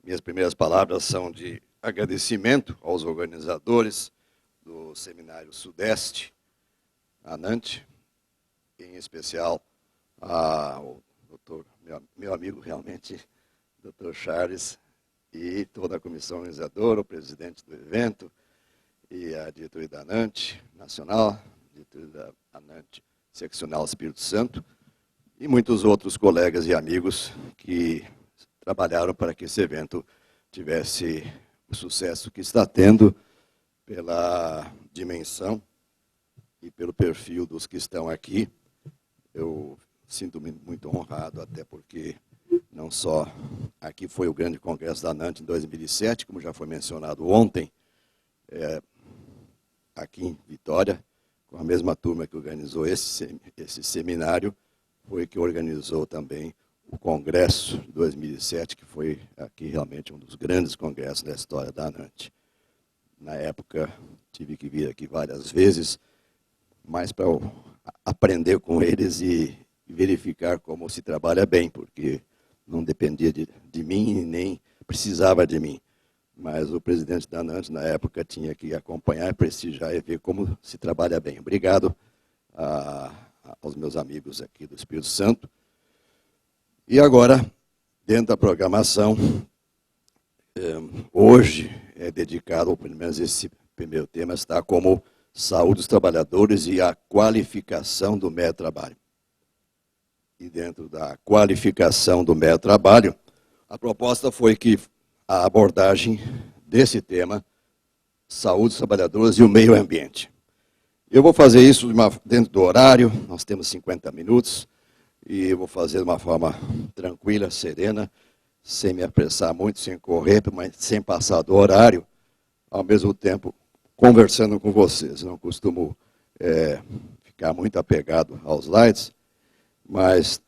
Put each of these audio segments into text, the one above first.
Minhas primeiras palavras são de agradecimento aos organizadores do Seminário Sudeste, ANANT, em especial ao doutor, meu amigo realmente, doutor Charles, e toda a comissão organizadora, o presidente do evento, e a diretoria da ANANT Nacional, a diretoria da ANANT Seccional Espírito Santo, e muitos outros colegas e amigos que trabalharam para que esse evento tivesse o sucesso que está tendo pela dimensão e pelo perfil dos que estão aqui. Eu sinto-me muito honrado, até porque não só aqui foi o grande congresso da ANANT em 2007, como já foi mencionado ontem, aqui em Vitória, com a mesma turma que organizou esse seminário, foi que organizou também o congresso de 2007, que foi aqui realmente um dos grandes congressos da história da ANANT. Na época, tive que vir aqui várias vezes, mais para aprender com eles e verificar como se trabalha bem, porque não dependia de mim e nem precisava de mim. Mas o presidente da ANANT, na época, tinha que acompanhar, prestigiar e ver como se trabalha bem. Obrigado aos meus amigos aqui do Espírito Santo. E agora, dentro da programação, hoje é dedicado, pelo menos esse primeiro tema, está como saúde dos trabalhadores e a qualificação do médio trabalho. E dentro da qualificação do médio trabalho, a proposta foi que a abordagem desse tema, saúde dos trabalhadores e o meio ambiente. Eu vou fazer isso dentro do horário, nós temos 50 minutos, e eu vou fazer de uma forma tranquila, serena, sem me apressar muito, sem correr, mas sem passar do horário, ao mesmo tempo conversando com vocês. Não costumo ficar muito apegado aos slides, mas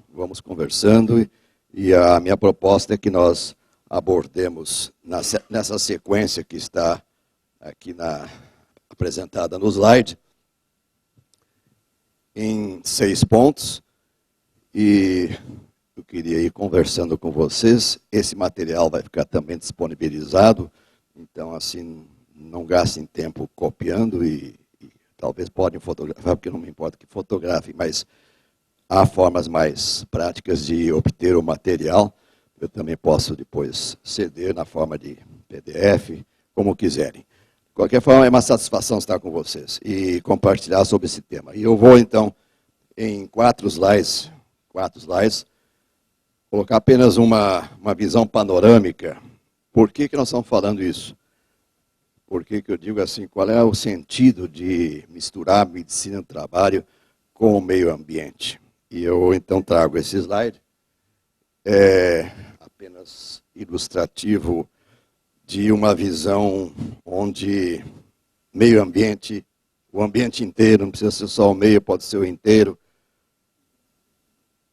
vamos conversando, e a minha proposta é que nós abordemos nessa sequência que está aqui apresentada no slide, em 6 pontos, e eu queria ir conversando com vocês. Esse material vai ficar também disponibilizado, então assim, não gastem tempo copiando e talvez podem fotografar, porque não me importa que fotografem, mas há formas mais práticas de obter o material. Eu também posso depois ceder na forma de PDF, como quiserem. De qualquer forma, é uma satisfação estar com vocês e compartilhar sobre esse tema. E eu vou, então, em 4 slides, colocar apenas uma visão panorâmica. Por que nós estamos falando isso? Por que eu digo assim, qual é o sentido de misturar medicina do trabalho com o meio ambiente? E eu, então, trago esse slide, apenas ilustrativo de uma visão onde meio ambiente, o ambiente inteiro, não precisa ser só o meio, pode ser o inteiro,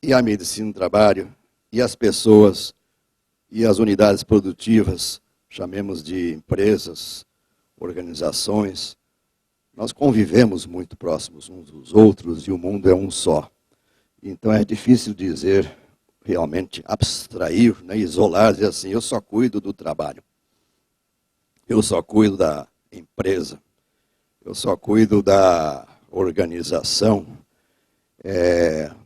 e a medicina do trabalho, e as pessoas, e as unidades produtivas, chamemos de empresas, organizações, nós convivemos muito próximos uns dos outros, e o mundo é um só. Então é difícil dizer, realmente abstrair, né, isolar, dizer assim, eu só cuido do trabalho. Eu só cuido da empresa, eu só cuido da organização,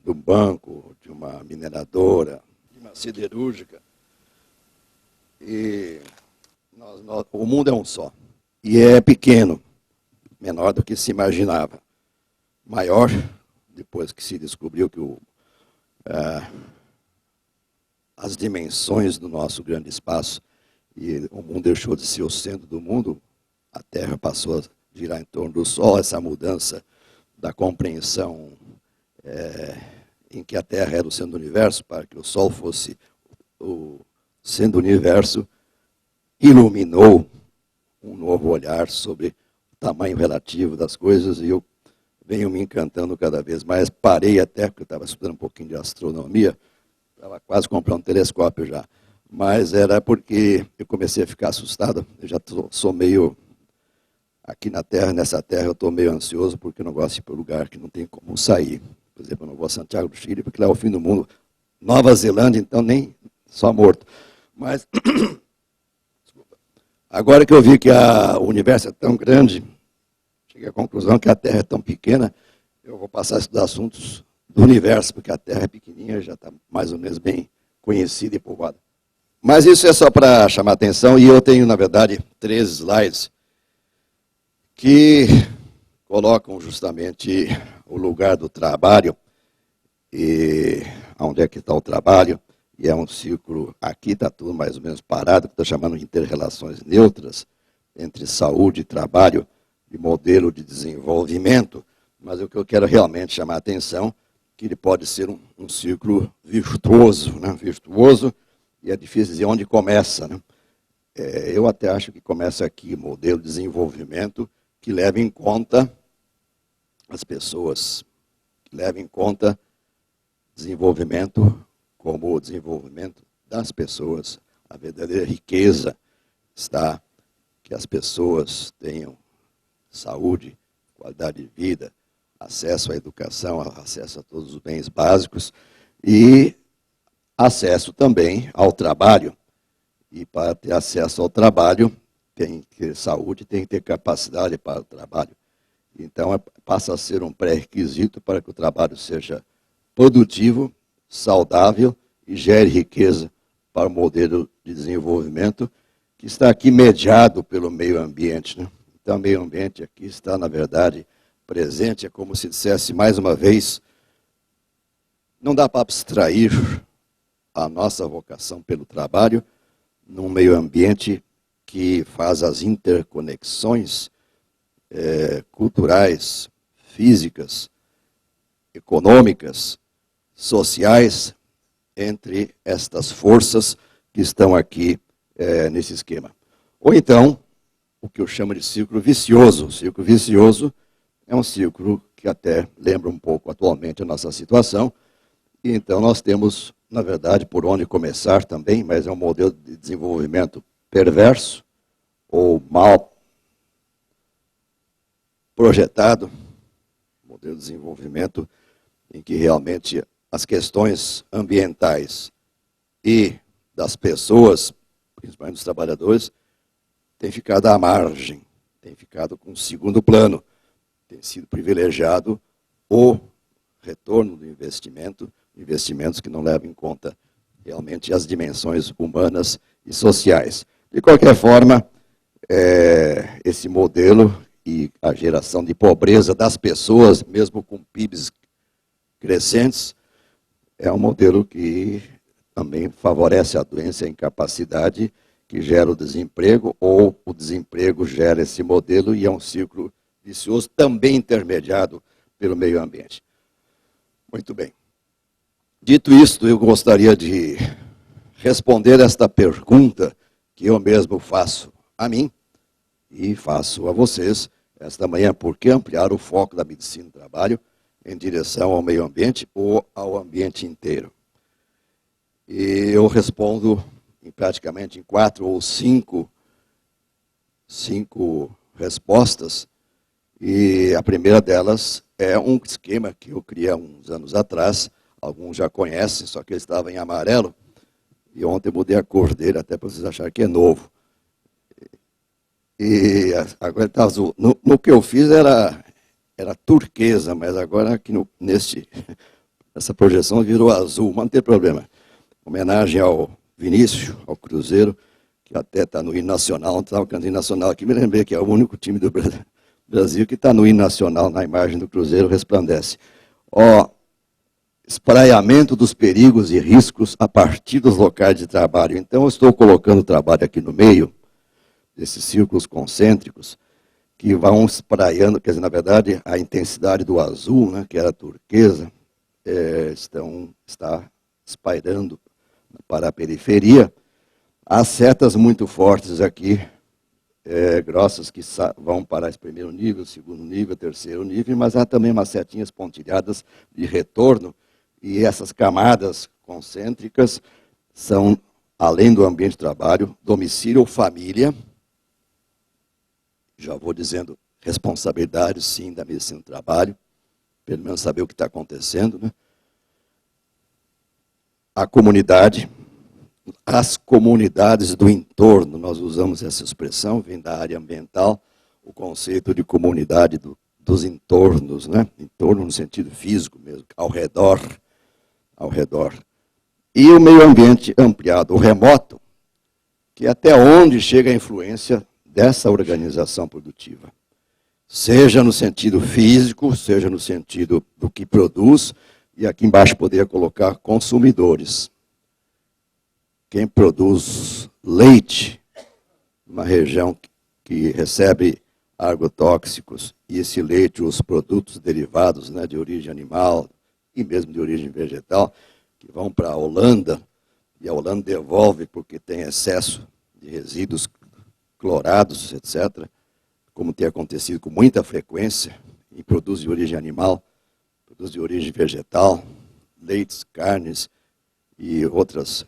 do banco, de uma mineradora, de uma siderúrgica. E o mundo é um só. E é pequeno, menor do que se imaginava. Maior, depois que se descobriu que as dimensões do nosso grande espaço, e o mundo deixou de ser o centro do mundo, a Terra passou a girar em torno do Sol, essa mudança da compreensão em que a Terra era o centro do universo, para que o Sol fosse o centro do universo, iluminou um novo olhar sobre o tamanho relativo das coisas, e eu venho me encantando cada vez mais. Parei até, porque eu estava estudando um pouquinho de astronomia, estava quase comprando um telescópio já. Mas era porque eu comecei a ficar assustado. Eu já sou meio, aqui na Terra, nessa Terra, eu estou meio ansioso, porque eu não gosto de ir para um lugar que não tem como sair. Por exemplo, eu não vou a Santiago do Chile, porque lá é o fim do mundo. Nova Zelândia, então, nem só morto. Mas, agora que eu vi que o universo é tão grande, cheguei à conclusão que a Terra é tão pequena, eu vou passar a estudar assuntos do universo, porque a Terra é pequenininha, já está mais ou menos bem conhecida e povoada. Mas isso é só para chamar a atenção, e eu tenho, na verdade, 3 slides que colocam justamente o lugar do trabalho, e onde é que está o trabalho, e é um círculo, aqui está tudo mais ou menos parado, que estou chamando de interrelações neutras, entre saúde e trabalho, e modelo de desenvolvimento, mas o que eu quero realmente chamar a atenção, que ele pode ser um círculo virtuoso, né? Virtuoso, e é difícil dizer onde começa, né? Eu até acho que começa aqui, modelo de desenvolvimento, que leva em conta as pessoas, que leva em conta desenvolvimento como o desenvolvimento das pessoas. A verdadeira riqueza está que as pessoas tenham saúde, qualidade de vida, acesso à educação, acesso a todos os bens básicos e acesso também ao trabalho. E para ter acesso ao trabalho, tem que ter saúde, tem que ter capacidade para o trabalho. Então, passa a ser um pré-requisito para que o trabalho seja produtivo, saudável e gere riqueza para o modelo de desenvolvimento que está aqui mediado pelo meio ambiente, né? Então, o meio ambiente aqui está, na verdade, presente, é como se dissesse mais uma vez, não dá para abstrair a nossa vocação pelo trabalho num meio ambiente que faz as interconexões culturais, físicas, econômicas, sociais, entre estas forças que estão aqui nesse esquema. Ou então, o que eu chamo de círculo vicioso. O círculo vicioso é um círculo que até lembra um pouco atualmente a nossa situação. E então nós temos, na verdade, por onde começar também, mas é um modelo de desenvolvimento perverso ou mal projetado, modelo de desenvolvimento em que realmente as questões ambientais e das pessoas, principalmente dos trabalhadores, têm ficado à margem, têm ficado com segundo plano, tem sido privilegiado o retorno do investimento, investimentos que não levam em conta realmente as dimensões humanas e sociais. De qualquer forma, esse modelo e a geração de pobreza das pessoas, mesmo com PIBs crescentes, é um modelo que também favorece a doença e a incapacidade que gera o desemprego, ou o desemprego gera esse modelo e é um círculo vicioso também intermediado pelo meio ambiente. Muito bem. Dito isto, eu gostaria de responder esta pergunta que eu mesmo faço a mim e faço a vocês esta manhã: por que ampliar o foco da medicina do trabalho em direção ao meio ambiente ou ao ambiente inteiro? E eu respondo praticamente em 4 ou 5 respostas, e a primeira delas é um esquema que eu criei há uns anos atrás, alguns já conhecem, só que ele estava em amarelo, e ontem eu mudei a cor dele, até para vocês acharem que é novo. E agora ele está azul. No que eu fiz era turquesa, mas agora aqui nessa projeção virou azul, mas não tem problema. Homenagem ao Vinícius, ao Cruzeiro, que até está no hino nacional, não estava cantando hino nacional aqui, me lembrei que é o único time do Brasil que está no hino nacional, na imagem do Cruzeiro, resplandece. Espraiamento dos perigos e riscos a partir dos locais de trabalho. Então, eu estou colocando o trabalho aqui no meio, desses círculos concêntricos, que vão espraiando, quer dizer, na verdade, a intensidade do azul, né, que era a turquesa, está espairando para a periferia. Há setas muito fortes aqui, grossas, que vão para esse primeiro nível, segundo nível, terceiro nível, mas há também umas setinhas pontilhadas de retorno, e essas camadas concêntricas são, além do ambiente de trabalho, domicílio ou família. Já vou dizendo, responsabilidade, sim, da medicina do trabalho, pelo menos saber o que está acontecendo, né? A comunidade, as comunidades do entorno. Nós usamos essa expressão, vem da área ambiental, o conceito de comunidade dos entornos, né? Entorno no sentido físico mesmo, ao redor. E o meio ambiente ampliado, o remoto, que é até onde chega a influência dessa organização produtiva. Seja no sentido físico, seja no sentido do que produz, e aqui embaixo poderia colocar consumidores. Quem produz leite, uma região que recebe agrotóxicos, e esse leite, os produtos derivados, né, de origem animal e mesmo de origem vegetal, que vão para a Holanda, e a Holanda devolve porque tem excesso de resíduos clorados, etc., como tem acontecido com muita frequência, em produtos de origem animal, produtos de origem vegetal, leites, carnes e outros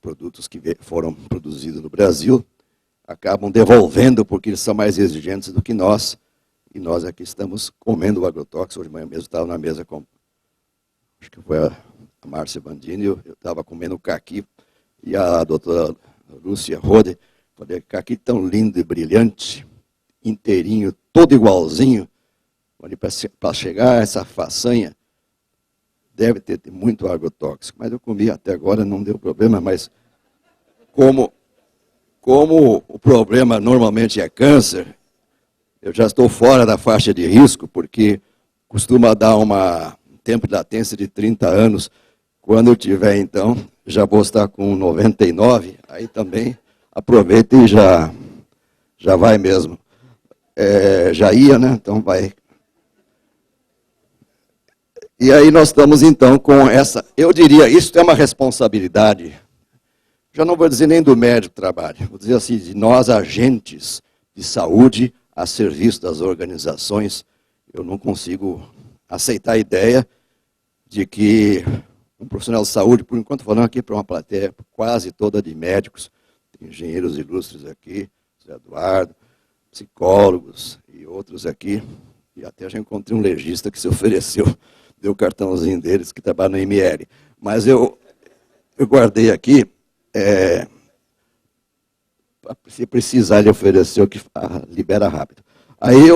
produtos que foram produzidos no Brasil, acabam devolvendo porque eles são mais exigentes do que nós, e nós aqui estamos comendo o agrotóxico. Hoje de manhã mesmo estava na mesa com, acho que foi a Márcia Bandini, eu estava comendo caqui, e a doutora Lúcia Rode, falei, caqui tão lindo e brilhante, inteirinho, todo igualzinho, para chegar a essa façanha, deve ter muito agrotóxico, mas eu comi até agora, não deu problema, mas como o problema normalmente é câncer, eu já estou fora da faixa de risco, porque costuma dar um tempo de latência de 30 anos. Quando eu tiver, então, já vou estar com 99, aí também aproveita e já vai mesmo. Já ia, né? Então vai. E aí nós estamos, então, com essa... Eu diria, isso é uma responsabilidade, já não vou dizer nem do médico do trabalho, vou dizer assim, de nós, agentes de saúde, a serviço das organizações. Eu não consigo aceitar a ideia de que um profissional de saúde, por enquanto falando aqui para uma plateia quase toda de médicos, tem engenheiros ilustres aqui, Zé Eduardo, psicólogos e outros aqui, e até já encontrei um legista que se ofereceu, deu o cartãozinho deles, que trabalha no ML. Mas eu guardei aqui, se precisar ele ofereceu, que libera rápido. Aí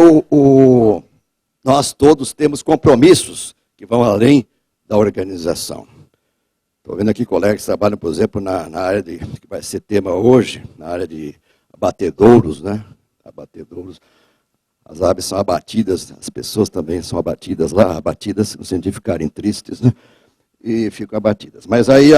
nós todos temos compromissos que vão além da organização. Estou vendo aqui colegas que trabalham, por exemplo, na área que vai ser tema hoje, na área de abatedouros, né? Abatedouros. As aves são abatidas, as pessoas também são abatidas lá, abatidas no sentido de ficarem tristes, né? E ficam abatidas. Mas aí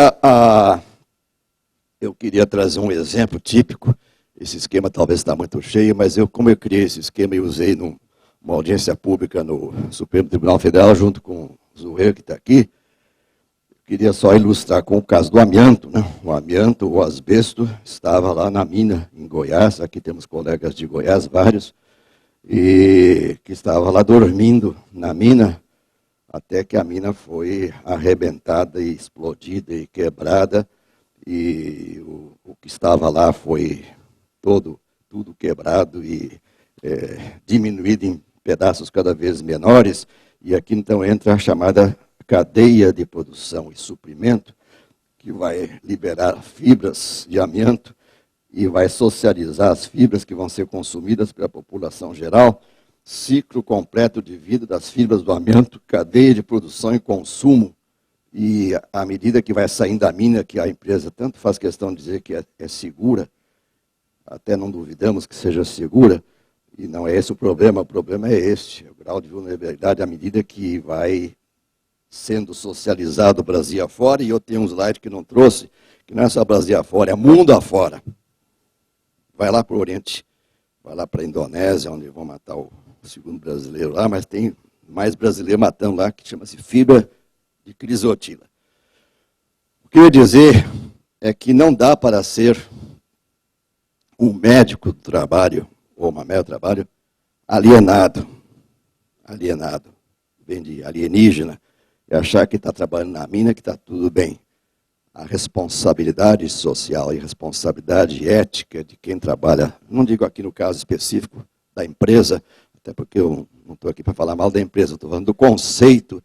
eu queria trazer um exemplo típico. Esse esquema talvez está muito cheio, mas como eu criei esse esquema e usei numa audiência pública no Supremo Tribunal Federal, junto com o Zurreiro, que está aqui, queria só ilustrar com o caso do amianto, né? O amianto, o asbesto, estava lá na mina, em Goiás. Aqui temos colegas de Goiás, vários, e que estava lá dormindo na mina, até que a mina foi arrebentada e explodida e quebrada, e o que estava lá foi tudo quebrado e diminuído em pedaços cada vez menores. E aqui então entra a chamada cadeia de produção e suprimento, que vai liberar fibras de amianto e vai socializar as fibras que vão ser consumidas pela população geral. Ciclo completo de vida das fibras do amianto, cadeia de produção e consumo. E à medida que vai saindo da mina, que a empresa tanto faz questão de dizer que é segura, até não duvidamos que seja segura, e não é esse o problema é este, o grau de vulnerabilidade à medida que vai sendo socializado o Brasil afora. E eu tenho um slide que não trouxe, que não é só Brasil afora, é mundo afora. Vai lá para o Oriente, vai lá para a Indonésia, onde vão matar o segundo brasileiro lá, mas tem mais brasileiro matando lá, que chama-se fibra de crisotila. O que eu ia dizer é que não dá para ser um médico do trabalho, ou uma médica do trabalho, alienado, vem de alienígena, e achar que está trabalhando na mina, que está tudo bem. A responsabilidade social e responsabilidade ética de quem trabalha, não digo aqui no caso específico da empresa, até porque eu não estou aqui para falar mal da empresa, estou falando do conceito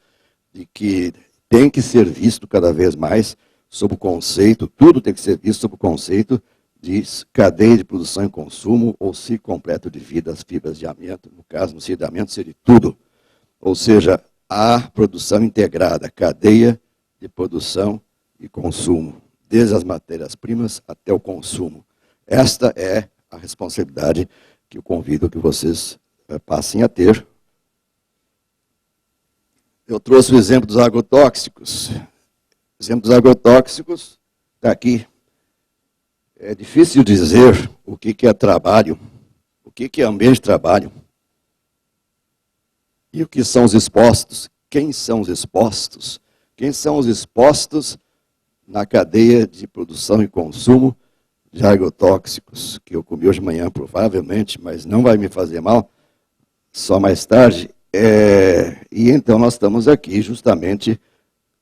de que tem que ser visto cada vez mais sob o conceito, tudo tem que ser visto sob o conceito de cadeia de produção e consumo, ou ciclo completo de vida das fibras de amianto, no caso, no ciclo de amianto seria tudo. Ou seja, a produção integrada, cadeia de produção e consumo, desde as matérias-primas até o consumo. Esta é a responsabilidade que eu convido que vocês passem a ter. Eu trouxe o exemplo dos agrotóxicos. O exemplo dos agrotóxicos está aqui. É difícil dizer o que é trabalho, o que é ambiente de trabalho, e o que são os expostos. Quem são os expostos? Quem são os expostos na cadeia de produção e consumo de agrotóxicos, que eu comi hoje de manhã, provavelmente, mas não vai me fazer mal, só mais tarde. E então nós estamos aqui justamente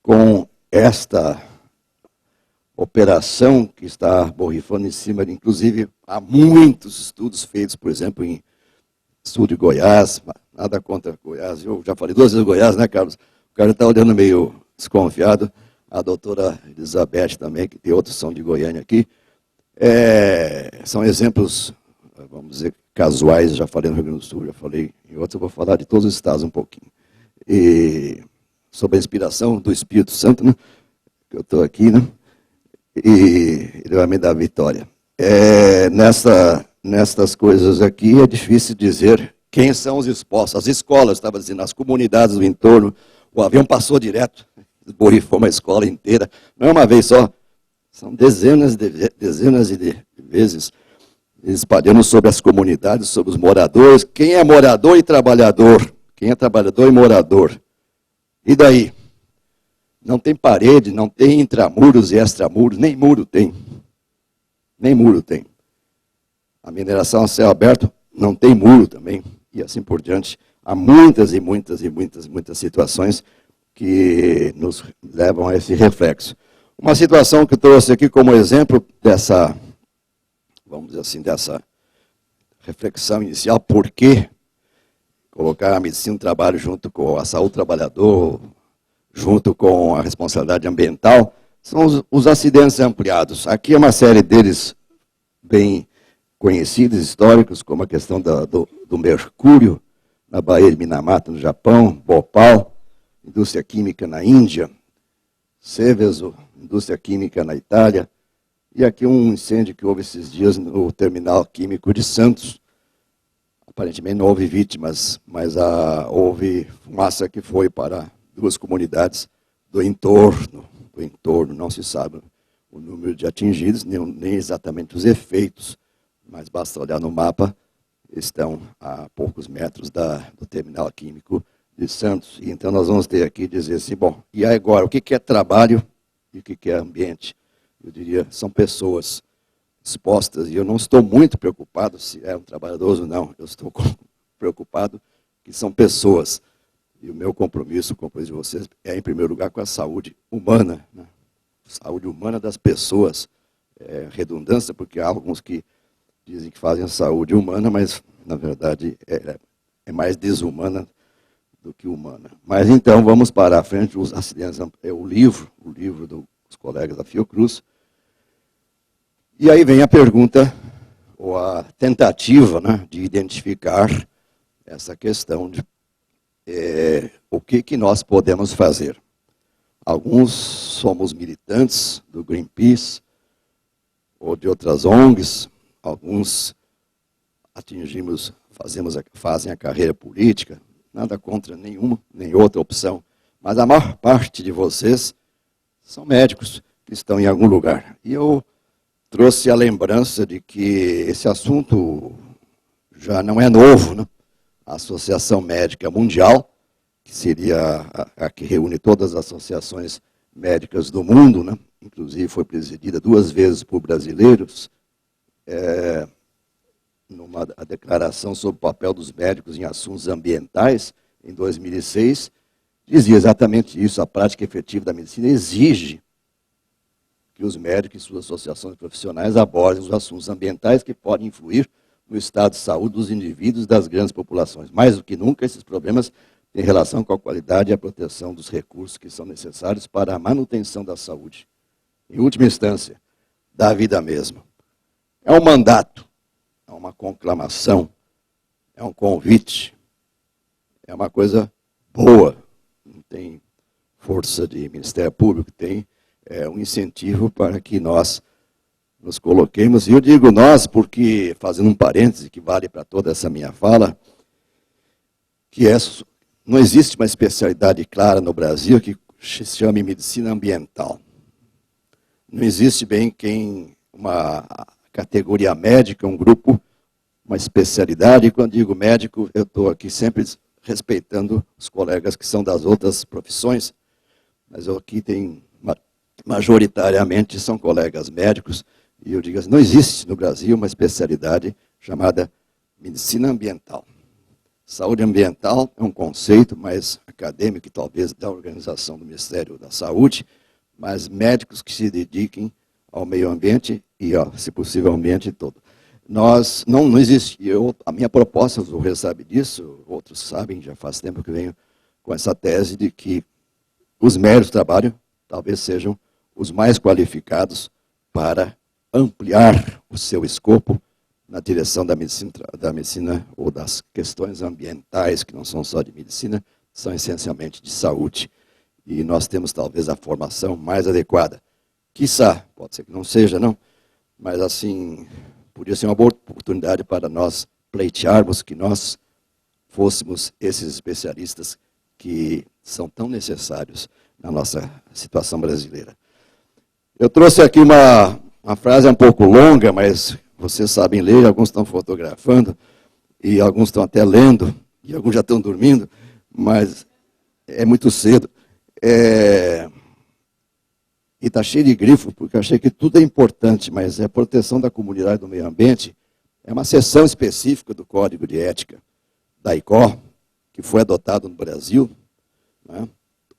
com esta operação que está borrifando em cima, inclusive há muitos estudos feitos, por exemplo, em sul de Goiás, nada contra Goiás, eu já falei 2 vezes Goiás, né, Carlos? O cara está olhando meio desconfiado, a doutora Elizabeth também, que tem outros são de Goiânia aqui. São exemplos, vamos dizer, casuais, já falei no Rio Grande do Sul, já falei em outros, eu vou falar de todos os estados um pouquinho. E sobre a inspiração do Espírito Santo, né, que eu estou aqui, né, e ele vai me dar a vitória. Nestas coisas aqui é difícil dizer quem são os expostos. As escolas, estava dizendo, as comunidades do entorno, o avião passou direto, borrifou uma escola inteira, não é uma vez só, são dezenas de vezes espalhando sobre as comunidades, sobre os moradores. Quem é morador e trabalhador? Quem é trabalhador e morador? E daí? Não tem parede, não tem intramuros e extramuros, nem muro tem. Nem muro tem. A mineração a céu aberto não tem muro também, e assim por diante. Há muitas e muitas situações que nos levam a esse reflexo. Uma situação que eu trouxe aqui como exemplo dessa, vamos dizer assim, dessa reflexão inicial, por que colocar a medicina do trabalho junto com a saúde do trabalhador, junto com a responsabilidade ambiental, são os acidentes ampliados. Aqui é uma série deles bem conhecidos, históricos, como a questão do mercúrio, na Baía de Minamata, no Japão, Bhopal, indústria química na Índia, Seveso, indústria química na Itália, e aqui um incêndio que houve esses dias no terminal químico de Santos. Aparentemente não houve vítimas, mas houve fumaça que foi para 2 comunidades do entorno, não se sabe o número de atingidos, nem exatamente os efeitos, mas basta olhar no mapa, estão a poucos metros do terminal químico de Santos. E então nós vamos ter aqui dizer assim, bom, e agora, o que é trabalho e o que é ambiente? Eu diria, são pessoas expostas, e eu não estou muito preocupado se é um trabalhador ou não, eu estou preocupado que são pessoas. E o meu compromisso, o compromisso de vocês, é, em primeiro lugar, com a saúde humana, né? Saúde humana das pessoas. Redundância, porque há alguns que dizem que fazem a saúde humana, mas, na verdade, é mais desumana do que humana. Mas, então, vamos para a frente, os acidentes, o livro dos colegas da Fiocruz. E aí vem a pergunta, ou a tentativa, né, de identificar essa questão de o que nós podemos fazer. Alguns somos militantes do Greenpeace ou de outras ONGs, alguns fazem a carreira política, nada contra nenhuma, nem outra opção, mas a maior parte de vocês são médicos que estão em algum lugar. E eu trouxe a lembrança de que esse assunto já não é novo, né? A Associação Médica Mundial, que seria a que reúne todas as associações médicas do mundo, né? Inclusive foi presidida 2 vezes por brasileiros, numa declaração sobre o papel dos médicos em assuntos ambientais, em 2006, dizia exatamente isso: a prática efetiva da medicina exige que os médicos e suas associações profissionais abordem os assuntos ambientais que podem influir no estado de saúde dos indivíduos e das grandes populações. Mais do que nunca, esses problemas têm relação com a qualidade e a proteção dos recursos que são necessários para a manutenção da saúde. em última instância, da vida mesma. É um mandato, é uma conclamação, é um convite, é uma coisa boa, não tem força de Ministério Público, tem um incentivo para que nós nos coloquemos, e eu digo nós porque, fazendo um parêntese que vale para toda essa minha fala, que não existe uma especialidade clara no Brasil que se chame medicina ambiental. Não existe bem uma categoria médica, um grupo, uma especialidade, e quando digo médico, eu estou aqui sempre respeitando os colegas que são das outras profissões, mas eu aqui tenho, majoritariamente, são colegas médicos, e eu digo assim, não existe no Brasil uma especialidade chamada medicina ambiental. Saúde ambiental é um conceito mais acadêmico, talvez, da organização do Ministério da Saúde, mas médicos que se dediquem ao meio ambiente e, se possível, ao ambiente todo. Não existe, a minha proposta, o Rê sabe disso, outros sabem, já faz tempo que venho com essa tese de que os médicos do trabalho talvez sejam os mais qualificados para ampliar o seu escopo na direção da medicina ou das questões ambientais, que não são só de medicina, são essencialmente de saúde. E nós temos talvez a formação mais adequada. Quiçá, pode ser que não seja, não, mas assim, podia ser uma boa oportunidade para nós pleitearmos que nós fôssemos esses especialistas que são tão necessários na nossa situação brasileira. Eu trouxe aqui uma frase um pouco longa, mas vocês sabem ler, alguns estão fotografando, e alguns estão até lendo, e alguns já estão dormindo, mas é muito cedo. E está cheio de grifo, porque eu achei que tudo é importante, mas a proteção da comunidade do meio ambiente é uma seção específica do Código de Ética da ICO, que foi adotado no Brasil, né?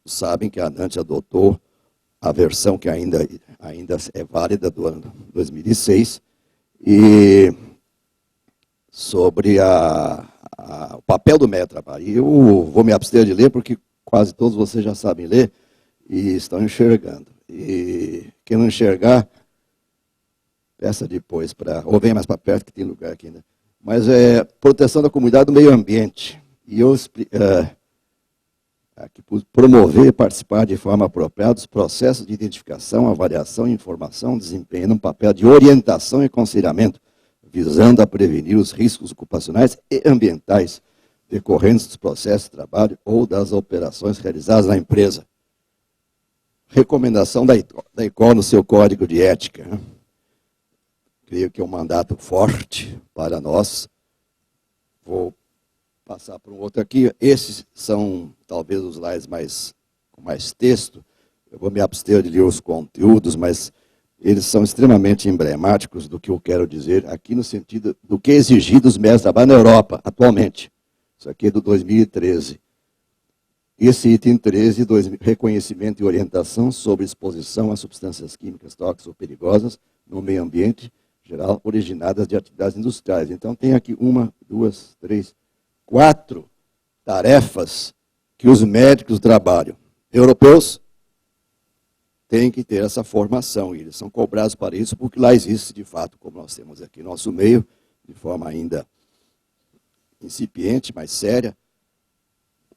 Sabem que a ANANT adotou a versão que ainda é válida do ano 2006, e sobre o papel do médico de trabalho. E eu vou me abster de ler, porque quase todos vocês já sabem ler e estão enxergando. E quem não enxergar, peça depois, ou venha mais para perto, que tem lugar aqui ainda. Mas é proteção da comunidade do meio ambiente. E eu aqui, promover e participar de forma apropriada dos processos de identificação, avaliação, informação, desempenhando um papel de orientação e aconselhamento, visando a prevenir os riscos ocupacionais e ambientais decorrentes dos processos de trabalho ou das operações realizadas na empresa. Recomendação da ICO no seu código de ética. Creio que é um mandato forte para nós. Vou passar para um outro aqui. Esses são talvez os slides com mais texto. Eu vou me abster de ler os conteúdos, mas eles são extremamente emblemáticos do que eu quero dizer aqui no sentido do que é exigido dos médicos de trabalho na Europa, atualmente. Isso aqui é do 2013. Esse item 13, reconhecimento e orientação sobre exposição a substâncias químicas tóxicas ou perigosas no meio ambiente geral originadas de atividades industriais. Então, tem aqui 1, 2, 3, 4 tarefas que os médicos do trabalho europeus têm que ter essa formação. E eles são cobrados para isso, porque lá existe, de fato, como nós temos aqui no nosso meio, de forma ainda incipiente, mas séria,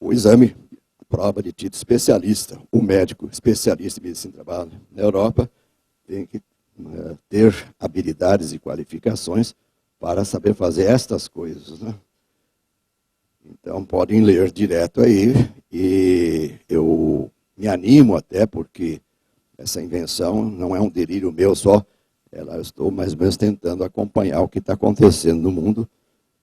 o exame, a prova de título especialista. O médico especialista em medicina do trabalho na Europa tem que ter habilidades e qualificações para saber fazer estas coisas, né? Então, podem ler direto aí, e eu me animo até, porque essa invenção não é um delírio meu só, eu estou mais ou menos tentando acompanhar o que está acontecendo no mundo.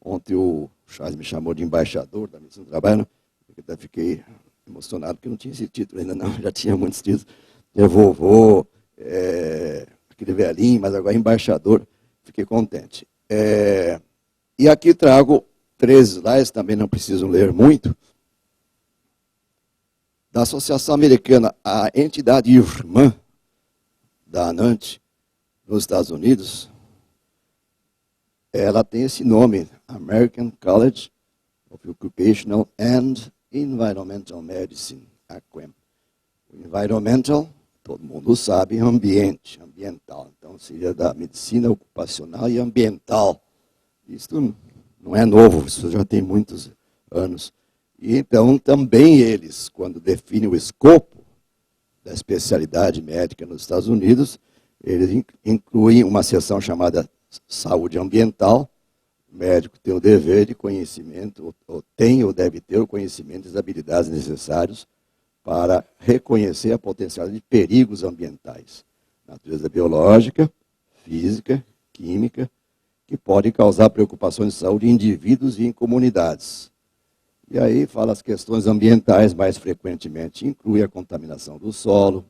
Ontem o Charles me chamou de embaixador da medicina do trabalho, eu até fiquei emocionado, porque não tinha esse título ainda não, já tinha muitos títulos. Eu vovô, aquele velhinho, mas agora embaixador, fiquei contente. E aqui trago 13 slides, também não preciso ler muito, da Associação Americana, a entidade irmã da ANANT nos Estados Unidos. Ela tem esse nome, American College of Occupational and Environmental Medicine, ACOEM. Environmental todo mundo sabe, ambiental. Então, seria da medicina ocupacional e ambiental. Isso não é novo, isso já tem muitos anos. E, então, também eles, quando definem o escopo da especialidade médica nos Estados Unidos, eles incluem uma seção chamada saúde ambiental. O médico tem o dever de conhecimento, ou tem ou deve ter o conhecimento e as habilidades necessários para reconhecer a potencialidade de perigos ambientais, natureza biológica, física, química, que podem causar preocupações de saúde em indivíduos e em comunidades. E aí fala as questões ambientais mais frequentemente, inclui a contaminação do solo,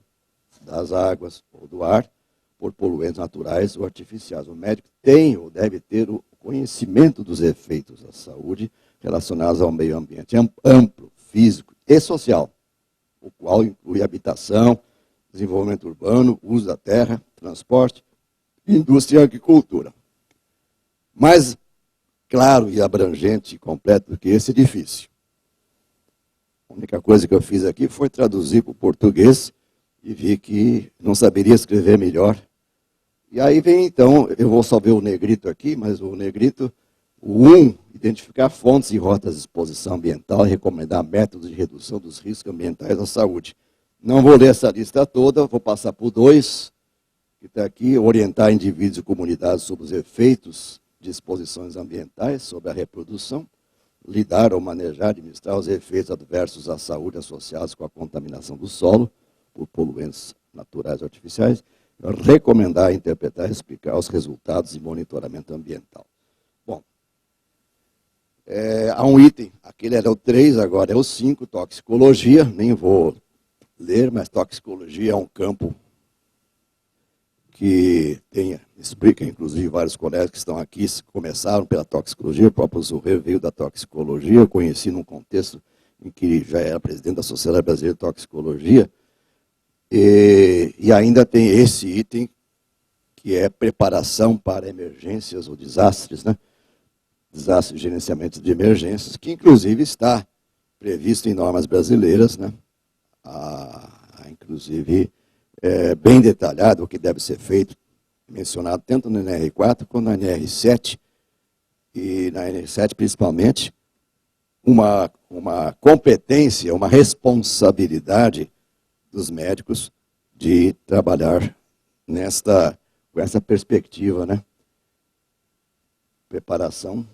das águas ou do ar, por poluentes naturais ou artificiais. O médico tem ou deve ter o conhecimento dos efeitos da saúde relacionados ao meio ambiente amplo, físico e social, o qual inclui habitação, desenvolvimento urbano, uso da terra, transporte, indústria e agricultura. Mais claro e abrangente e completo do que esse é difícil. A única coisa que eu fiz aqui foi traduzir para o português e vi que não saberia escrever melhor. E aí vem, então, eu vou só ver o negrito aqui, mas o negrito, o 1, identificar fontes e rotas de exposição ambiental e recomendar métodos de redução dos riscos ambientais à saúde. Não vou ler essa lista toda, vou passar por 2, que está aqui, orientar indivíduos e comunidades sobre os efeitos de exposições ambientais, sobre a reprodução, lidar ou manejar, administrar os efeitos adversos à saúde associados com a contaminação do solo por poluentes naturais ou artificiais, recomendar, interpretar e explicar os resultados de monitoramento ambiental. Bom, há um item, aquele era o 3, agora é o 5, toxicologia, nem vou ler, mas toxicologia é um campo que explica, inclusive, vários colegas que estão aqui começaram pela toxicologia, o próprio Zurrer veio da toxicologia, eu conheci num contexto em que já era presidente da Sociedade Brasileira de Toxicologia, e ainda tem esse item, que é preparação para emergências ou desastres, né? Desastres e gerenciamento de emergências, que inclusive está previsto em normas brasileiras, né? Inclusive, bem detalhado o que deve ser feito, mencionado tanto no NR4 quanto na NR7, e na NR7 principalmente, uma competência, uma responsabilidade dos médicos de trabalhar com essa perspectiva, né? Preparação.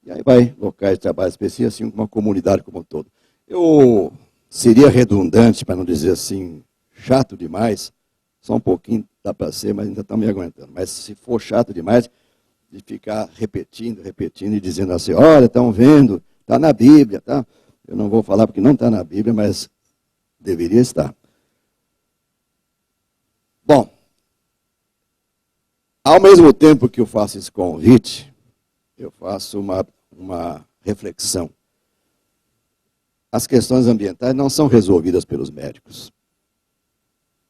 E aí vai locais de trabalho específicos, assim como uma comunidade como um todo. Eu seria redundante, para não dizer assim, chato demais, só um pouquinho dá para ser, mas ainda estão me aguentando. Mas se for chato demais, de ficar repetindo e dizendo assim, olha, estão vendo, está na Bíblia, tá? Eu não vou falar porque não está na Bíblia, mas deveria estar. Bom, ao mesmo tempo que eu faço esse convite, eu faço uma reflexão. As questões ambientais não são resolvidas pelos médicos.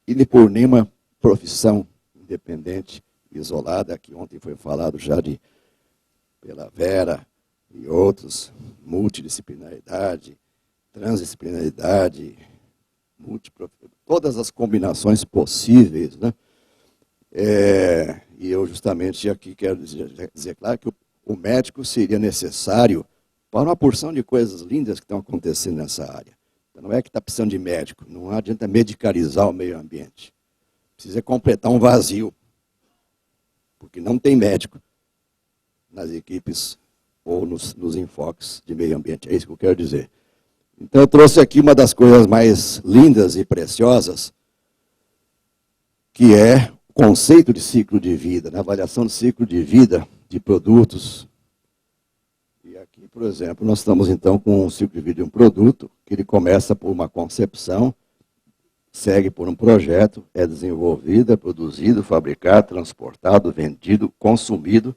E nem por nenhuma profissão independente, isolada, que ontem foi falado já pela Vera e outros, multidisciplinaridade, transdisciplinaridade, todas as combinações possíveis, né? E eu justamente aqui quero dizer claro que o médico seria necessário para uma porção de coisas lindas que estão acontecendo nessa área. Não é que está precisando de médico, não adianta medicalizar o meio ambiente. Precisa completar um vazio, porque não tem médico nas equipes ou nos enfoques de meio ambiente. É isso que eu quero dizer. Então eu trouxe aqui uma das coisas mais lindas e preciosas, que é o conceito de ciclo de vida, né? Avaliação de ciclo de vida de produtos. E aqui, por exemplo, nós estamos então com um ciclo de vida de um produto, que ele começa por uma concepção, segue por um projeto, é desenvolvido, é produzido, fabricado, transportado, vendido, consumido,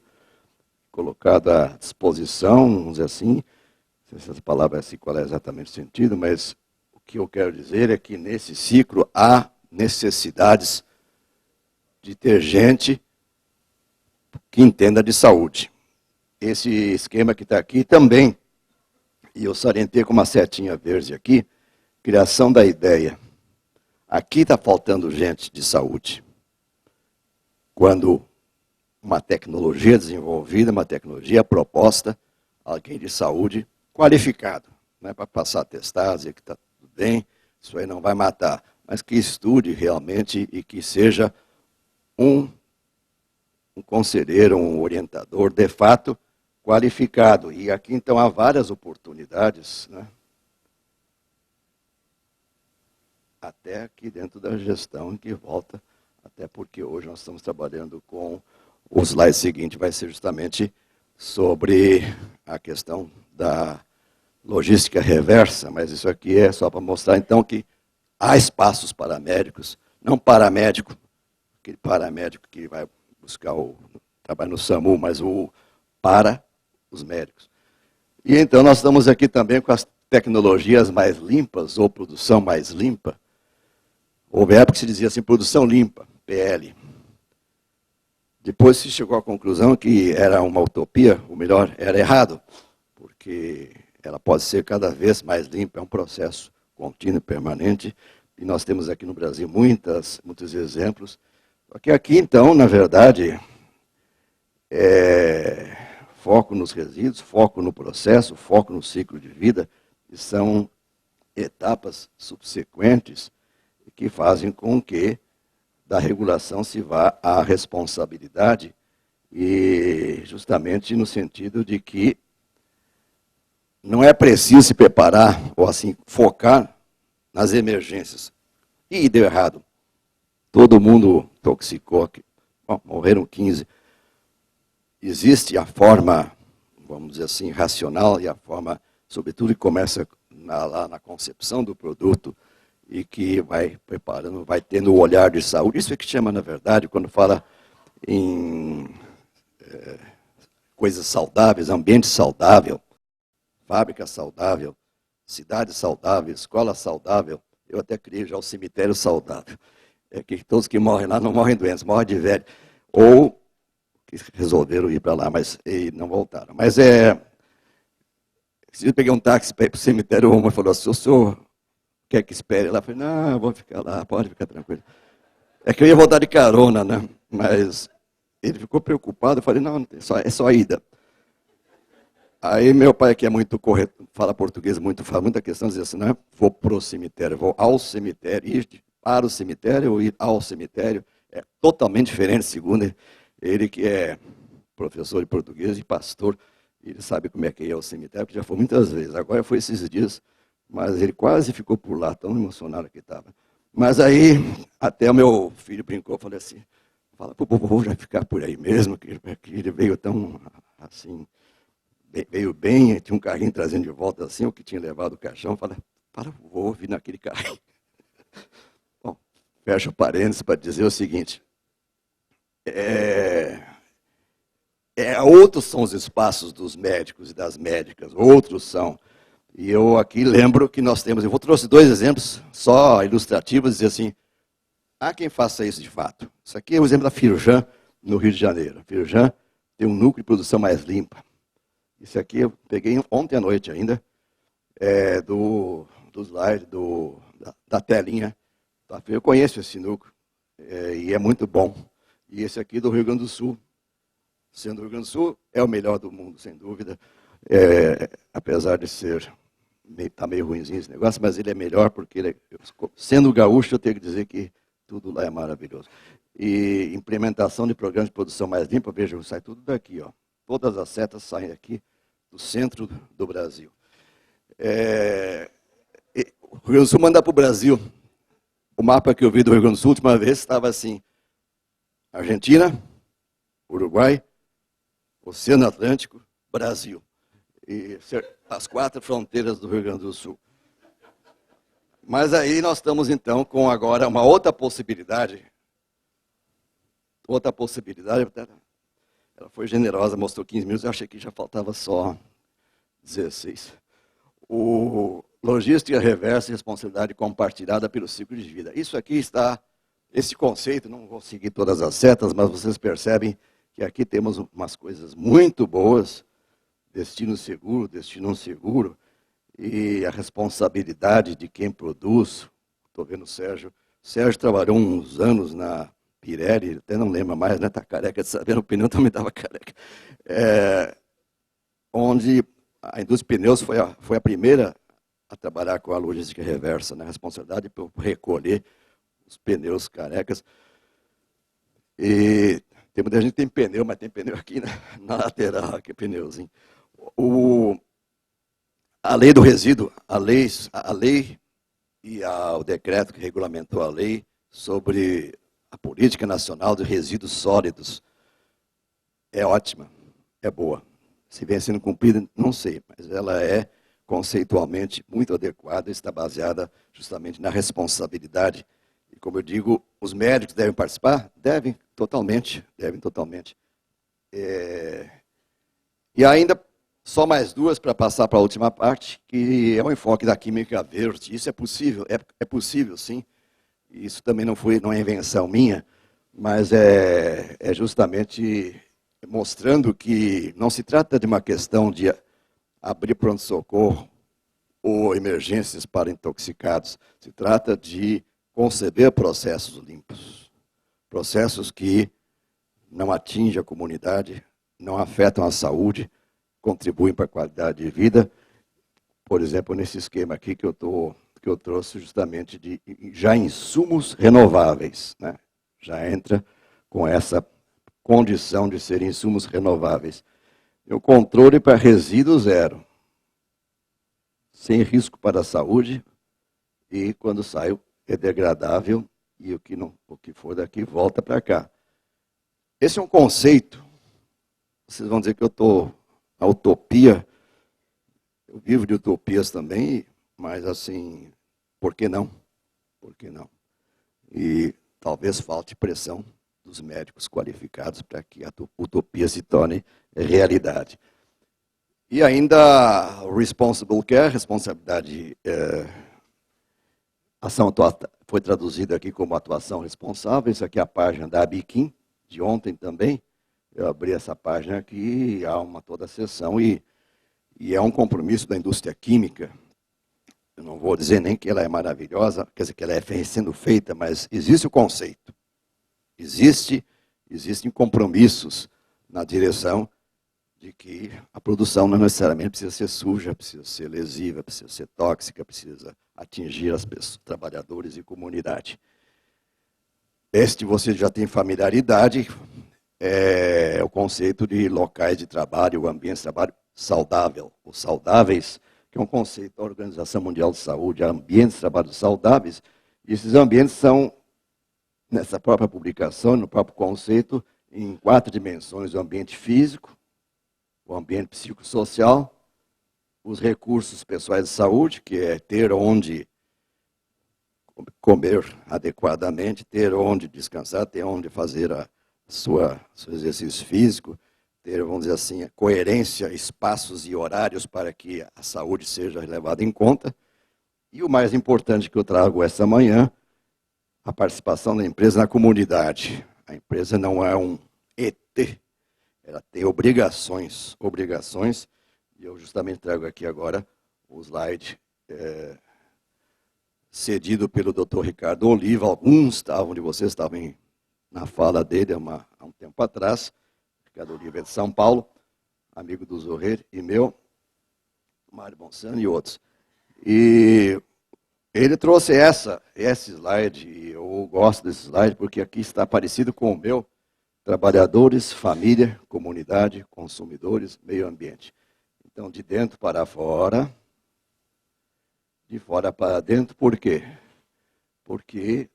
colocado à disposição, vamos dizer assim. Não sei se essa palavra assim, qual é exatamente o sentido, mas o que eu quero dizer é que nesse ciclo há necessidades de ter gente que entenda de saúde. Esse esquema que está aqui também, e eu salientei com uma setinha verde aqui, criação da ideia. Aqui está faltando gente de saúde. Quando uma tecnologia desenvolvida, uma tecnologia proposta, alguém de saúde qualificado, não é para passar atestado, dizer que está tudo bem, isso aí não vai matar, mas que estude realmente e que seja um conselheiro, um orientador, de fato, qualificado. E aqui, então, há várias oportunidades, né? Até aqui dentro da gestão, que volta, até porque hoje nós estamos trabalhando com o slide seguinte, vai ser justamente sobre a questão da logística reversa, mas isso aqui é só para mostrar, então, que há espaços para médicos, não paramédico, aquele paramédico que vai buscar o trabalho no SAMU, mas o para os médicos. E então nós estamos aqui também com as tecnologias mais limpas, ou produção mais limpa. Houve época que se dizia assim, produção limpa, PL. Depois se chegou à conclusão que era uma utopia, ou melhor, era errado, porque ela pode ser cada vez mais limpa, é um processo contínuo, permanente, e nós temos aqui no Brasil muitos exemplos. Só que aqui, então, na verdade, foco nos resíduos, foco no processo, foco no ciclo de vida, que são etapas subsequentes que fazem com que da regulação se vá à responsabilidade, e justamente no sentido de que não é preciso se preparar, ou assim, focar nas emergências. E deu errado. Todo mundo intoxicou, morreram 15. Existe a forma, vamos dizer assim, racional, e a forma, sobretudo, que começa lá na concepção do produto, e que vai preparando, vai tendo o olhar de saúde. Isso é que chama, na verdade, quando fala em coisas saudáveis, ambiente saudável, fábrica saudável, cidade saudável, escola saudável. Eu até criei já o cemitério saudável. É que todos que morrem lá não morrem doentes, morrem de velho. Ou que resolveram ir para lá, mas e não voltaram. Mas se eu peguei um táxi para ir para o cemitério, o homem falou assim, o senhor quer que espere? Ela falou, não, eu vou ficar lá, pode ficar tranquilo. É que eu ia voltar de carona, né? Mas ele ficou preocupado, eu falei, não, é só ida. Aí meu pai, que é muito correto, fala português muito, fala muita questão, dizia assim, não, vou pro cemitério, vou ao cemitério, ir para o cemitério ou ir ao cemitério, é totalmente diferente, segundo ele, que é professor de português e pastor, ele sabe como é que é o cemitério, que já foi muitas vezes, agora foi esses dias, mas ele quase ficou por lá, tão emocionado que estava. Mas aí, até o meu filho brincou, falei assim, fala pro vovô já ficar por aí mesmo, que ele veio tão, assim, veio bem, tinha um carrinho trazendo de volta assim, o que tinha levado o caixão, falei, para vovô vir naquele carrinho. Bom, fecha o parênteses para dizer o seguinte, outros são os espaços dos médicos e das médicas, outros são. E eu aqui lembro que nós temos, eu trouxe 2 exemplos só ilustrativos, dizer assim, há quem faça isso de fato. Isso aqui é o exemplo da Firjan, no Rio de Janeiro. A Firjan tem um núcleo de produção mais limpa. Isso aqui eu peguei ontem à noite ainda, do slide, da telinha. Eu conheço esse núcleo, e é muito bom. E esse aqui do Rio Grande do Sul. Sendo o Rio Grande do Sul, é o melhor do mundo, sem dúvida. Apesar de ser, está meio ruimzinho esse negócio, mas ele é melhor porque, sendo gaúcho, eu tenho que dizer que tudo lá é maravilhoso. E implementação de programas de produção mais limpa, veja, sai tudo daqui, ó. Todas as setas saem aqui do centro do Brasil. O Rio Grande do Sul manda para o Brasil. O mapa que eu vi do Rio Grande do Sul, a última vez, estava assim, Argentina, Uruguai, Oceano Atlântico, Brasil. E as 4 fronteiras do Rio Grande do Sul. Mas aí nós estamos, então, com agora uma outra possibilidade. Outra possibilidade. Ela foi generosa, mostrou 15 minutos, eu achei que já faltava só 16. O logística reversa e responsabilidade compartilhada pelo ciclo de vida. Isso aqui está, esse conceito, não vou seguir todas as setas, mas vocês percebem que aqui temos umas coisas muito boas, destino seguro, destino seguro, e a responsabilidade de quem produz, estou vendo o Sérgio, Sérgio trabalhou uns anos na Pirelli, até não lembra mais, né? Está careca de saber, o pneu também estava careca. Onde a indústria de pneus foi a primeira a trabalhar com a logística reversa, né? A responsabilidade por recolher os pneus carecas. E tem muita gente que tem pneu, mas tem pneu aqui na lateral, aqui pneuzinho. A lei do resíduo, a lei e o decreto que regulamentou a lei sobre a política nacional de resíduos sólidos é ótima, é boa. Se vem sendo cumprida, não sei, mas ela é conceitualmente muito adequada e está baseada justamente na responsabilidade. E como eu digo, os médicos devem participar? Devem, totalmente, devem totalmente. E ainda, só mais duas para passar para a última parte, que é o enfoque da química verde. Isso é possível? É possível, sim. Isso também não é invenção minha, mas é justamente mostrando que não se trata de uma questão de abrir pronto-socorro ou emergências para intoxicados. Se trata de conceber processos limpos, processos que não atingem a comunidade, não afetam a saúde, contribuem para a qualidade de vida. Por exemplo, nesse esquema aqui que eu trouxe justamente de já insumos renováveis, né? Já entra com essa condição de serem insumos renováveis. O controle para resíduo zero, sem risco para a saúde, e quando sai é degradável, e o que for daqui volta para cá. Esse é um conceito, vocês vão dizer que eu estou a utopia, eu vivo de utopias também, mas assim, por que não? Por que não? E talvez falte pressão dos médicos qualificados para que a utopia se torne realidade. E ainda o Responsible Care, responsabilidade, ação foi traduzida aqui como atuação responsável. Isso aqui é a página da Abiquim, de ontem também. Eu abri essa página aqui, há toda a sessão, e é um compromisso da indústria química. Eu não vou dizer nem que ela é maravilhosa, quer dizer, que ela é sendo feita, mas existe o conceito. Existem compromissos na direção de que a produção não necessariamente precisa ser suja, precisa ser lesiva, precisa ser tóxica, precisa atingir as pessoas, trabalhadores e comunidade. Este você já tem familiaridade, é o conceito de locais de trabalho, o ambiente de trabalho saudável, os saudáveis, que é um conceito da Organização Mundial de Saúde, ambientes de trabalho saudáveis, e esses ambientes são, nessa própria publicação, no próprio conceito, em 4 dimensões: o ambiente físico, o ambiente psicossocial, os recursos pessoais de saúde, que é ter onde comer adequadamente, ter onde descansar, ter onde fazer seu exercício físico, ter, vamos dizer assim, a coerência, espaços e horários para que a saúde seja levada em conta. E o mais importante que eu trago essa manhã, a participação da empresa na comunidade. A empresa não é um ET, ela tem obrigações, e eu justamente trago aqui agora o slide cedido pelo Dr. Ricardo Oliva. Alguns de vocês estavam na fala dele há um tempo atrás. Ricardo Oliva é de São Paulo, amigo do Zorrer e meu, Mário Bonsani e outros. E ele trouxe esse slide, e eu gosto desse slide porque aqui está parecido com o meu: trabalhadores, família, comunidade, consumidores, meio ambiente. Então, de dentro para fora, de fora para dentro, por quê? Porque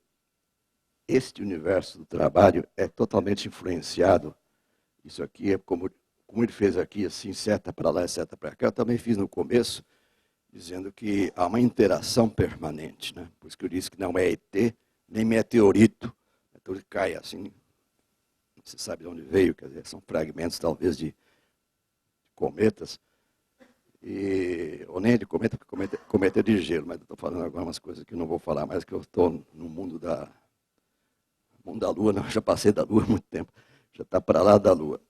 este universo do trabalho é totalmente influenciado. Isso aqui é como ele fez aqui, assim, seta para lá e seta para cá. Eu também fiz no começo, dizendo que há uma interação permanente, né? Por isso que eu disse que não é ET, nem meteorito. Ele cai assim, não se sabe de onde veio, quer dizer, são fragmentos talvez de cometas, ou nem de cometa, porque cometa é de gelo, mas eu estou falando agora umas coisas que eu não vou falar mais, que eu estou no mundo da Lua, não, já passei da Lua há muito tempo, já está para lá da Lua.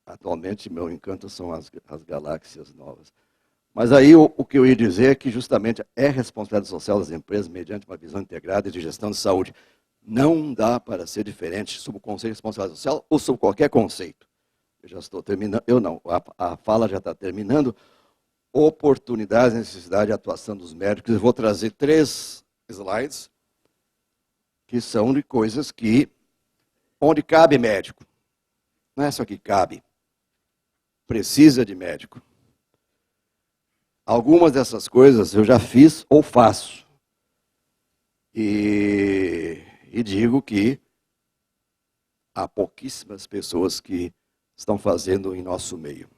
Atualmente, meu encanto são as galáxias novas. Mas aí o que eu ia dizer é que justamente é responsabilidade social das empresas, mediante uma visão integrada de gestão de saúde. Não dá para ser diferente sob o conceito de responsabilidade social ou sob qualquer conceito. Eu já estou terminando, eu não, a fala já está terminando. Oportunidades, necessidade e atuação dos médicos. Eu vou trazer 3 slides que são de coisas que, onde cabe médico. Não é só que cabe, precisa de médico. Algumas dessas coisas eu já fiz ou faço. E digo que há pouquíssimas pessoas que estão fazendo em nosso meio.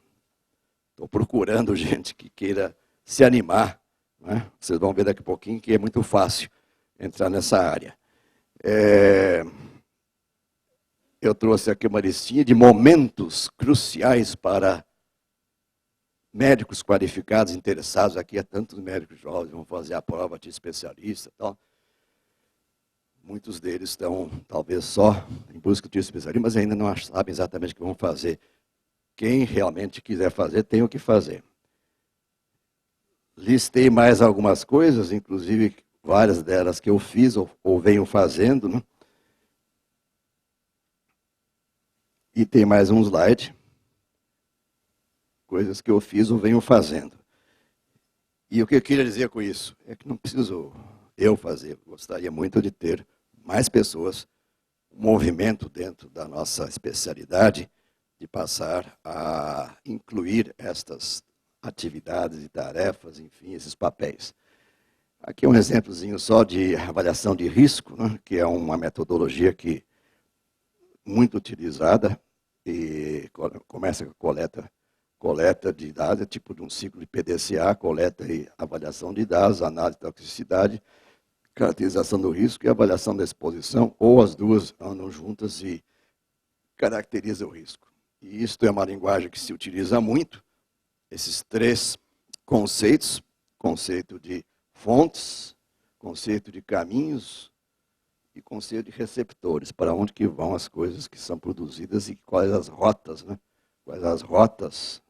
Estou procurando gente que queira se animar. Né? Vocês vão ver daqui a pouquinho que é muito fácil entrar nessa área. Eu trouxe aqui uma listinha de momentos cruciais para médicos qualificados, interessados. Aqui há tantos médicos jovens, vão fazer a prova de especialista e tal. Muitos deles estão, talvez, só em busca de especialista, mas ainda não sabem exatamente o que vão fazer. Quem realmente quiser fazer, tem o que fazer. Listei mais algumas coisas, inclusive várias delas que eu fiz ou venho fazendo, né? E tem mais um slide. Coisas que eu fiz ou venho fazendo. E o que eu queria dizer com isso? É que não preciso eu fazer. Gostaria muito de ter mais pessoas, um movimento dentro da nossa especialidade, de passar a incluir estas atividades e tarefas, enfim, esses papéis. Aqui é um exemplozinho só de avaliação de risco, né, que é uma metodologia que muito utilizada e começa com a coleta de dados, é tipo de um ciclo de PDCA, coleta e avaliação de dados, análise de toxicidade, caracterização do risco e avaliação da exposição, ou as duas andam juntas e caracterizam o risco. E isto é uma linguagem que se utiliza muito, esses 3 conceitos, conceito de fontes, conceito de caminhos e conceito de receptores, para onde que vão as coisas que são produzidas e quais as rotas, né? Quais as rotas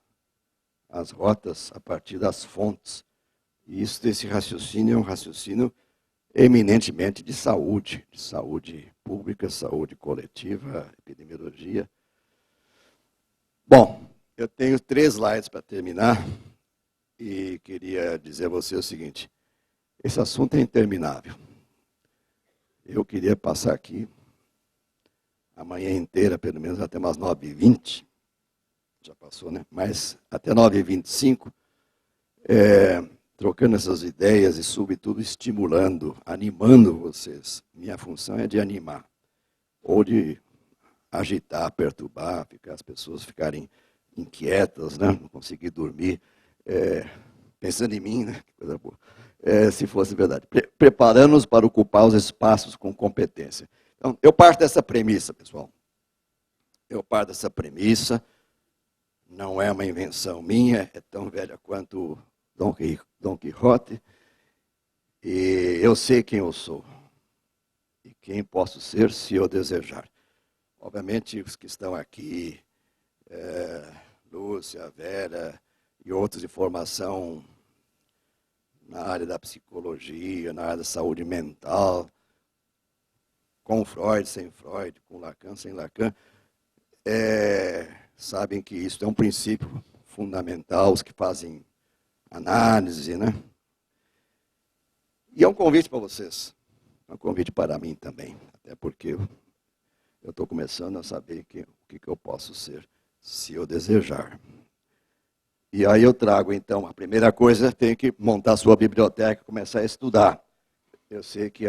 a partir das fontes. E esse raciocínio é um raciocínio eminentemente de saúde pública, saúde coletiva, epidemiologia. Bom, eu tenho 3 slides para terminar e queria dizer a você o seguinte: esse assunto é interminável. Eu queria passar aqui a manhã inteira, pelo menos até umas 9h20, já passou, né? Mas até 9h25, trocando essas ideias e, sobretudo, estimulando, animando vocês. Minha função é de animar, ou de agitar, perturbar, as pessoas ficarem inquietas, né? Não conseguir dormir, pensando em mim, né? Que coisa boa. Se fosse verdade. Preparando-nos para ocupar os espaços com competência. Então, eu parto dessa premissa, pessoal. Eu parto dessa premissa, não é uma invenção minha, é tão velha quanto Dom Quixote, e eu sei quem eu sou, e quem posso ser se eu desejar. Obviamente, os que estão aqui, Lúcia, Vera e outros de formação na área da psicologia, na área da saúde mental, com Freud, sem Freud, com Lacan, sem Lacan, sabem que isso é um princípio fundamental, os que fazem análise, né? E é um convite para vocês, é um convite para mim também, até porque eu estou começando a saber o que eu posso ser, se eu desejar. E aí eu trago, então, a primeira coisa, tem que montar a sua biblioteca, começar a estudar. Eu sei que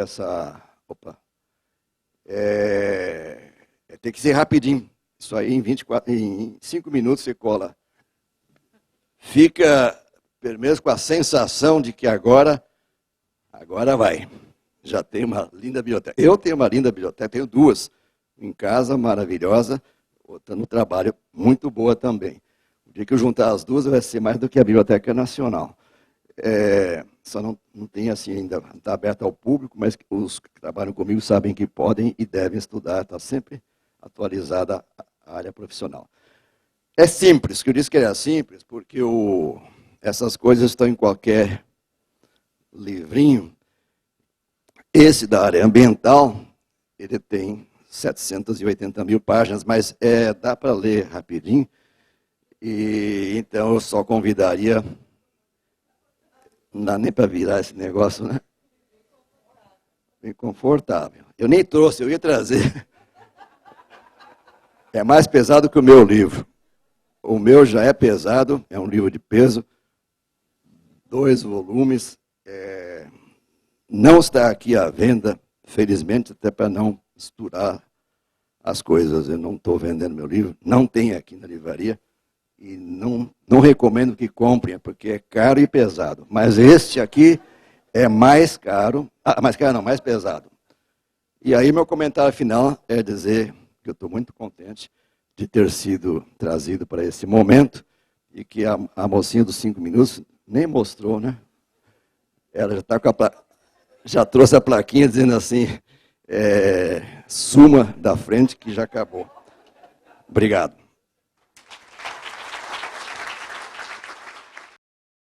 tem que ser rapidinho. Isso aí em 5 minutos você cola. Fica, pelo menos, com a sensação de que agora vai. Já tem uma linda biblioteca. Eu tenho uma linda biblioteca, tenho 2 em casa, maravilhosa, outra no trabalho, muito boa também. O dia que eu juntar as 2 vai ser mais do que a Biblioteca Nacional. Só não tem assim ainda, está aberta ao público, mas os que trabalham comigo sabem que podem e devem estudar, está sempre atualizada a área profissional. É simples, que eu disse que era simples, porque Essas coisas estão em qualquer livrinho. Esse da área ambiental, ele tem 780 mil páginas, mas dá para ler rapidinho. E então eu só convidaria, não dá nem para virar esse negócio, né? Bem confortável. Eu nem trouxe, eu ia trazer. É mais pesado que o meu livro. O meu já é pesado, é um livro de peso, 2 volumes. Não está aqui à venda, felizmente, até para não misturar as coisas. Eu não estou vendendo meu livro, não tem aqui na livraria. E não recomendo que comprem, porque é caro e pesado. Mas este aqui é mais caro, mais pesado. E aí meu comentário final é dizer que eu estou muito contente de ter sido trazido para esse momento e que a mocinha dos 5 minutos nem mostrou, né? Ela já está com já trouxe a plaquinha dizendo assim, suma da frente que já acabou. Obrigado.